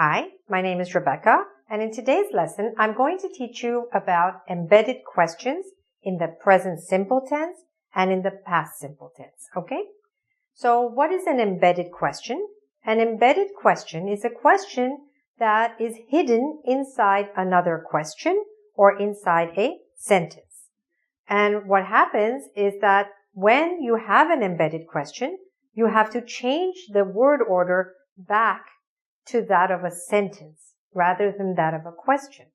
Hi, my name is Rebecca, and in today's lesson, I'm going to teach you about embedded questions in the present simple tense and in the past simple tense, okay? So what is an embedded question? An embedded question is a question that is hidden inside another question or inside a sentence. And what happens is that when you have an embedded question, you have to change the word order back to that of a sentence rather than that of a question.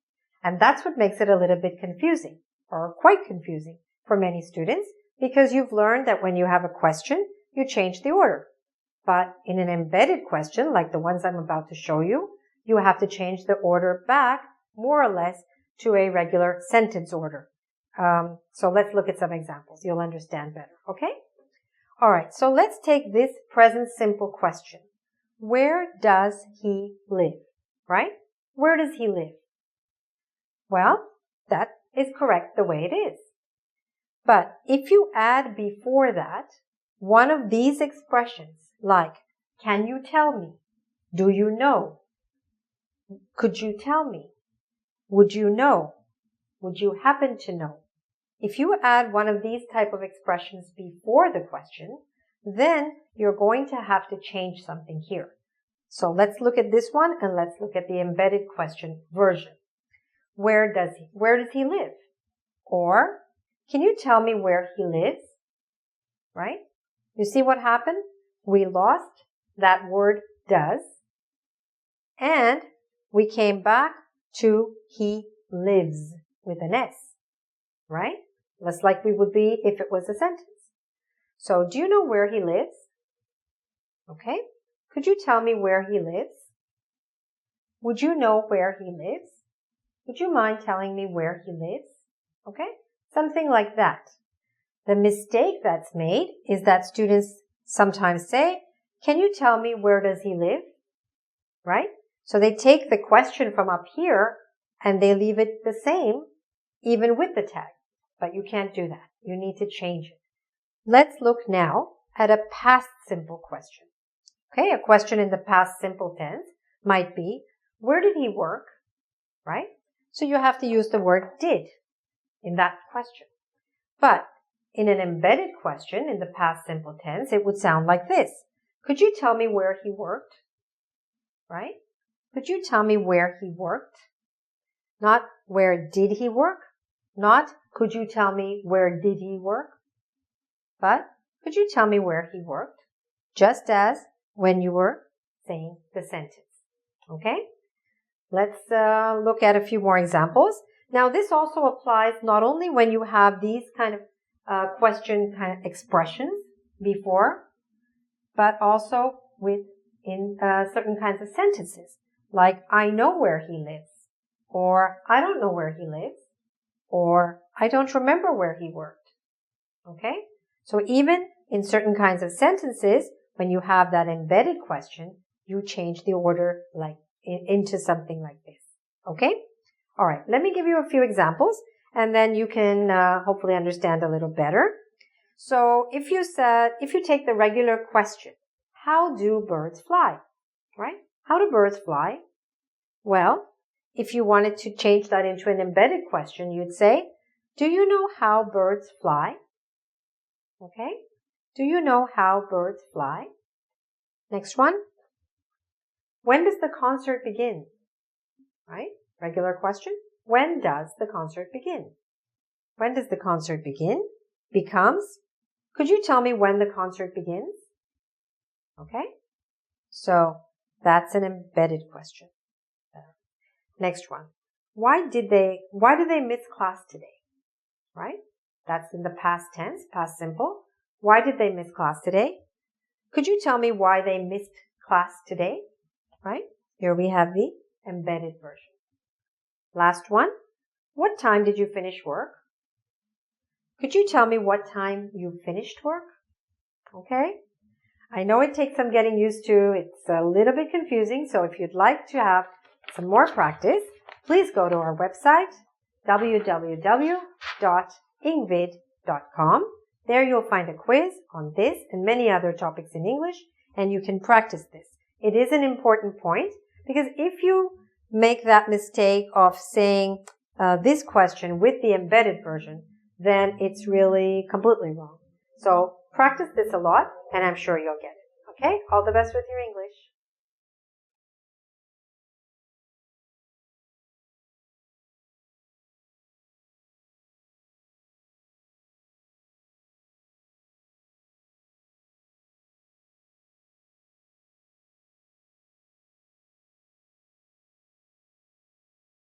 And that's what makes it a little bit confusing, or quite confusing for many students, because you've learned that when you have a question, you change the order. But in an embedded question, like the ones I'm about to show you, you have to change the order back more or less to a regular sentence order. So let's look at some examples. You'll understand better, okay? All right, so let's take this present simple question. Where does he live? Right? Where does he live? Well, that is correct the way it is. But if you add before that one of these expressions, like, can you tell me? Do you know? Could you tell me? Would you know? Would you happen to know? If you add one of these type of expressions before the question, then you're going to have to change something here. So let's look at this one and let's look at the embedded question version. Where does he live? Or, can you tell me where he lives? Right? You see what happened? We lost that word does and we came back to he lives with an S. Right? Just like we would be if it was a sentence. So, do you know where he lives? Okay. Could you tell me where he lives? Would you know where he lives? Would you mind telling me where he lives? Okay. Something like that. The mistake that's made is that students sometimes say, can you tell me where does he live? Right? So they take the question from up here and they leave it the same even with the tag. But you can't do that. You need to change it. Let's look now at a past simple question. Okay, a question in the past simple tense might be, where did he work? Right? So you have to use the word did in that question. But in an embedded question in the past simple tense, it would sound like this. Could you tell me where he worked? Right? Could you tell me where he worked? Not where did he work? Not could you tell me where did he work? But could you tell me where he worked? Just as when you were saying the sentence. Okay? Let's look at a few more examples. Now this also applies not only when you have these kind of question kind of expressions before, but also in certain kinds of sentences. Like, I know where he lives. Or, I don't know where he lives. Or, I don't remember where he worked. Okay? So even in certain kinds of sentences, when you have that embedded question, you change the order like into something like this. Okay? All right. Let me give you a few examples and then you can hopefully understand a little better. So if you take the regular question, how do birds fly? Right? How do birds fly? Well, if you wanted to change that into an embedded question, you'd say, do you know how birds fly? Okay? Do you know how birds fly? Next one. When does the concert begin? Right? Regular question. When does the concert begin? When does the concert begin? Becomes, could you tell me when the concert begins? Okay? So, that's an embedded question. Next one. Why did they miss class today? Right? That's in the past tense, past simple. Why did they miss class today? Could you tell me why they missed class today? Right? Here we have the embedded version. Last one. What time did you finish work? Could you tell me what time you finished work? Okay? I know it takes some getting used to. It's a little bit confusing. So if you'd like to have some more practice, please go to our website, www.engvid.com. There you'll find a quiz on this and many other topics in English, and you can practice this. It is an important point Because if you make that mistake of saying this question with the embedded version, then it's really completely wrong. So practice this a lot, and I'm sure you'll get it. Okay? All the best with your English.